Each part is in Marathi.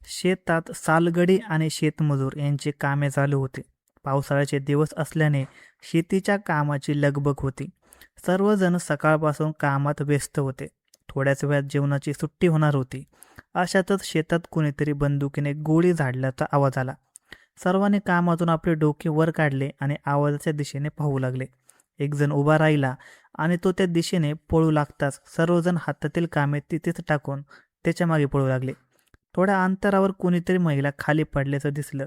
शेतात सालगडी आणि शेतमजूर यांची कामे चालू होती. पावसाळ्याचे दिवस असल्याने शेतीच्या कामाची लगबग होती. सर्वजण सकाळपासून कामात व्यस्त होते. थोड्याच वेळात जेवणाची सुट्टी होणार होती. अशातच शेतात कोणीतरी बंदुकीने गोळी झाडल्याचा आवाज आला. सर्वांनी कामातून आपले डोके वर काढले आणि आवाजाच्या दिशेने पाहू लागले. एक जण उभा राहिला आणि तो त्या दिशेने पळू लागताच सर्वजण हातातील कामे तिथेच टाकून त्याच्या मागे पळू लागले. थोड्या अंतरावर कोणीतरी महिला खाली पडल्याचं दिसलं.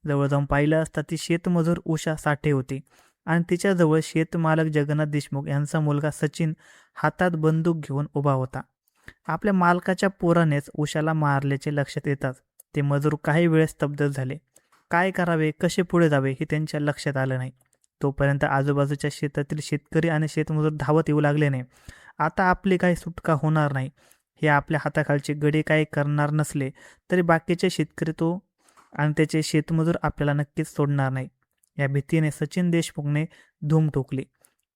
जवळ जाऊन पाहिलं असता ती शेतमजूर उषा साठे होती आणि तिच्याजवळ शेतमालक जगन्नाथ देशमुख यांचा मुलगा सचिन हातात बंदूक घेऊन उभा होता. आपल्या मालकाच्या पोरानेच उषाला मारल्याचे लक्षात येताच ते मजूर काही वेळ स्तब्ध झाले. काय करावे, कसे पुढे जावे हे त्यांच्या लक्षात आलं नाही. तोपर्यंत आजूबाजूच्या शेतातील शेतकरी आणि शेतमजूर धावत येऊ लागल्याने आता आपली काही सुटका होणार नाही. हे आपल्या हाताखालचे गडे काही करणार नसले तरी बाकीचे शेतकरी तो आणि त्याचे शेतमजूर आपल्याला नक्कीच सोडणार नाही. या भीतीने सचिन देशमुखने धूम ठोकली.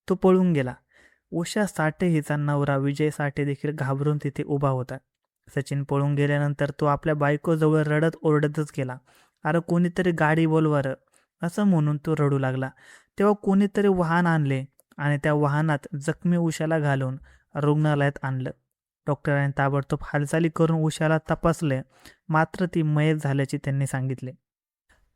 तो पळून गेला. उषा साठे हिचा नवरा विजय साठे देखील घाबरून तिथे उभा होता. सचिन पळून गेल्यानंतर तो आपल्या बायकोजवळ रडत ओरडतच गेला. अरे कोणीतरी गाडी बोलवा रं, असं म्हणून तो रडू लागला. तेव्हा कोणीतरी वाहन आणले आणि त्या वाहनात जखमी उषाला घालून रुग्णालयात आणलं. डॉक्टरांनी ताबडतोब हालचाली करून उषाला तपासले, मात्र ती मयत झाल्याचे त्यांनी सांगितले.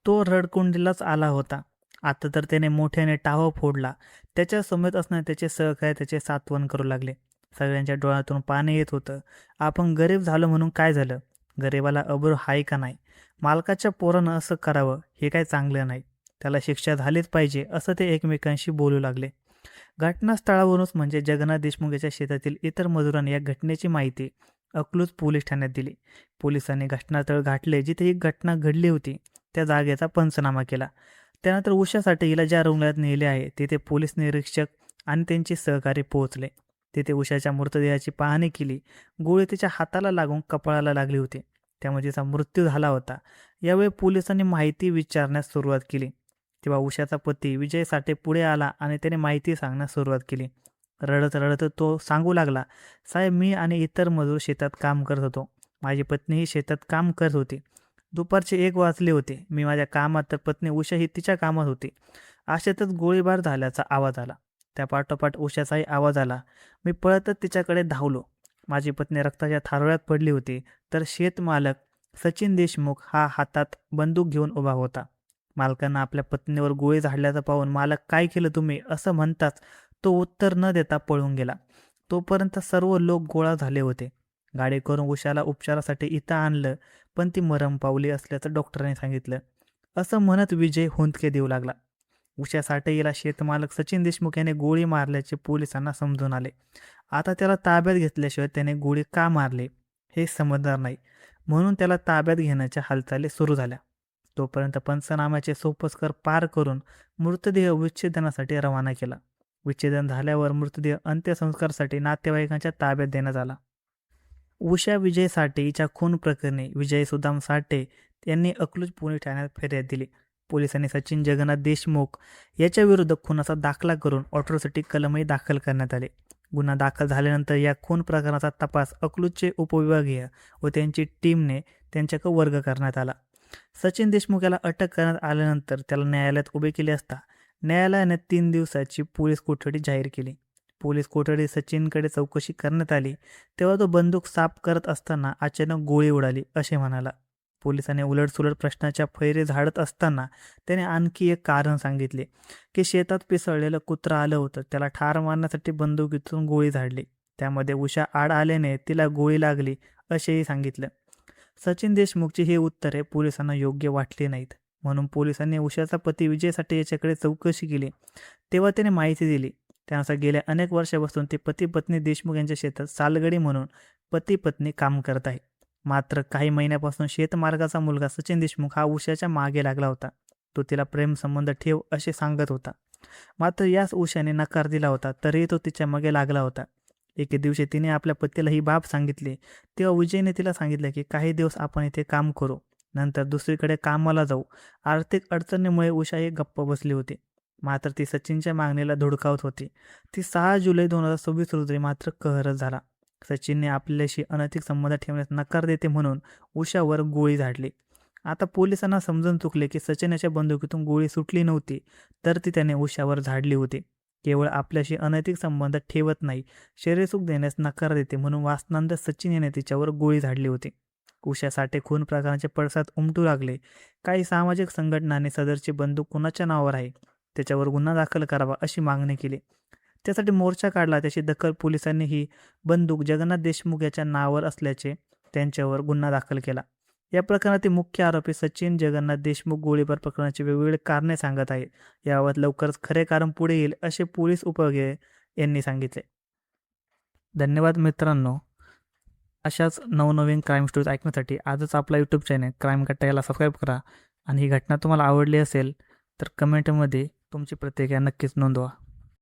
तो रडकुंडीलाच आला होता. आता तर त्याने मोठ्याने टाहो फोडला. त्याच्या समेत असणारे त्याचे सहकारी त्याचे सांत्वन करू लागले. सगळ्यांच्या डोळ्यातून पाणी येत होतं. आपण गरीब झालो म्हणून काय झालं? गरिबाला अब्रू आहे का नाही? मालकाच्या पोरानं असं करावं हे काय चांगलं नाही. त्याला शिक्षा झालीच पाहिजे असं ते एकमेकांशी बोलू लागले. घटनास्थळावरूनच म्हणजे जगन्नाथ देशमुख याच्या शेतातील इतर मजुरांनी या घटनेची माहिती अकलूज पोलीस ठाण्यात दिली. पोलिसांनी घटनास्थळ गाठले. जिथे ही घटना घडली होती त्या जागेचा पंचनामा केला. त्यानंतर उषासाठी हिला ज्या रुग्णालयात नेले आहे तिथे पोलीस निरीक्षक आणि त्यांचे सहकारी पोहोचले. तिथे उषाच्या मृतदेहाची पाहणी केली. गोळी तिच्या हाताला लागून कपाळाला लागली होती, त्यामुळे तिचा मृत्यू झाला होता. यावेळी पोलिसांनी माहिती विचारण्यास सुरुवात केली. तेव्हा उषाचा पती विजय साठे पुढे आला आणि त्याने माहिती सांगण्यास सुरुवात केली. रडत रडत तो सांगू लागला, साहेब मी आणि इतर मजूर शेतात काम करत होतो. माझी पत्नीही शेतात काम करत होती. दुपारचे 1 वाजले होते. मी माझ्या कामात तर पत्नी उषा ही तिच्या कामात होती. अशातच गोळीबार झाल्याचा आवाज आला. त्या पाठोपाठ उषाचाही आवाज आला. मी पळतच तिच्याकडे धावलो. माझी पत्नी रक्ताच्या थारोळ्यात पडली होती, तर शेतमालक सचिन देशमुख हा हातात बंदूक घेऊन उभा होता. मालकांना आपल्या पत्नीवर गोळी झाडल्याचं पाहून मालक काय केलं तुम्ही असं म्हणताच तो उत्तर न देता पळून गेला. तोपर्यंत सर्व लोक गोळा झाले होते. गाडी करून उषाला उपचारासाठी इथं आणलं, पण ती मरण पावली असल्याचं डॉक्टरांनी सांगितलं. असं म्हणत विजय हुंदके देऊ लागला. उषा साठे याला शेतमालक सचिन देशमुख याने गोळी मारल्याचे पोलिसांना समजून आले. आता त्याला ताब्यात घेतल्याशिवाय त्याने गोळी का मारली हे समजणार नाही, म्हणून त्याला ताब्यात घेण्याच्या हालचाली सुरू झाल्या. तोपर्यंत पंचनाम्याचे सोपस्कर पार करून मृतदेह विच्छेदनासाठी रवाना केला. विच्छेदन झाल्यावर मृतदेह अंत्यसंस्कारासाठी नातेवाईकांच्या ताब्यात देण्यात आला. उषा विजय साठे हिच्या खून प्रकरणी विजय सुदाम साठे यांनी अकलूज पोलीस ठाण्यात फिर्याद दिली. पोलिसांनी सचिन जगन्नाथ देशमुख याच्या विरुद्ध खुनाचा दाखला करून अॅट्रॉसिटी कलमही दाखल करण्यात आले. गुन्हा दाखल झाल्यानंतर या खून प्रकरणाचा तपास अकलूजचे उपविभागीय व त्यांची टीमने त्यांच्याकडे वर्ग करण्यात आला. सचिन देशमुख याला अटक करण्यात आल्यानंतर त्याला न्यायालयात उभे केले असता न्यायालयाने 3 दिवसाची पोलीस कोठडी जाहीर केली. पोलीस कोठडी सचिनकडे चौकशी करण्यात आली तेव्हा तो बंदूक साफ करत असताना अचानक गोळी उडाली असे म्हणाला. पोलिसांनी उलटसुलट प्रश्नाच्या फैरे झाडत असताना त्याने आणखी एक कारण सांगितले की शेतात पिसळलेलं कुत्रं आलं होतं, त्याला ठार मारण्यासाठी बंदुकीतून गोळी झाडली, त्यामध्ये उषा आड आल्याने तिला गोळी लागली असेही सांगितलं. सचिन देशमुखची ही उत्तरे पोलिसांना योग्य वाटली नाहीत, म्हणून पोलिसांनी उषाचा पती विजय साठे याच्याकडे चौकशी केली. तेव्हा त्याने माहिती दिली. त्यानुसार गेल्या अनेक वर्षापासून ते पती पत्नी देशमुख यांच्या शेतात सालगडी म्हणून पती पत्नी काम करत आहे. मात्र काही महिन्यापासून शेतमार्गाचा मुलगा सचिन देशमुख हा उषाच्या मागे लागला होता. तो तिला प्रेम संबंध ठेव असे सांगत होता. मात्र याच उषाने नकार दिला होता, तरीही तो तिच्या मागे लागला होता. एके दिवशी तिने आपल्या पतीला ही बाब सांगितली. तेव्हा विजयने तिला सांगितले की काही दिवस आपण इथे काम करू, नंतर दुसरीकडे कामाला जाऊ. आर्थिक अडचणीमुळे उषा ही गप्प बसली होती. मात्र ती सचिनच्या मागणीला धुडकावत होती. ती 6 जुलै 2026 रोजी मात्र कहर झाला. सचिनने आपल्याशी अनैतिक संबंध ठेवण्यास नकार देते म्हणून उषावर गोळी झाडली. आता पोलिसांना समजून चुकले की सचिन याच्या बंदुकीतून गोळी सुटली नव्हती, तर ती त्याने उषावर झाडली होती. केवळ आपल्याशी अनैतिक संबंध ठेवत नाही, शरीरसुख देण्यास नकार देते म्हणून वासनांतर सचिन याने तिच्यावर गोळी झाडली होती. उषा साठे खून प्रकाराचे पडसाद उमटू लागले. काही सामाजिक संघटनांनी सदरची बंदूक कुणाच्या नावावर आहे त्याच्यावर गुन्हा दाखल करावा अशी मागणी केली. त्यासाठी मोर्चा काढला. त्याची दखल पोलिसांनी ही बंदूक जगन्नाथ देशमुख याच्या नावावर असल्याचे त्यांच्यावर गुन्हा दाखल केला. या प्रकरणातील मुख्य आरोपी सचिन जगन्नाथ देशमुख गोळीबार प्रकरणाची वेगवेगळी कारणे सांगत आहे. याबाबत लवकरच खरे कारण पुढे येईल असे पोलीस उपविभाग यांनी सांगितले. धन्यवाद मित्रांनो. अशाच नवनवीन क्राईम स्टोरीज ऐकण्यासाठी आजच आपला यूट्यूब चॅनल क्राईम कट्टा याला सबस्क्राईब करा. आणि ही घटना तुम्हाला आवडली असेल तर कमेंटमध्ये तुमची प्रतिक्रिया नक्कीच नोंदवा.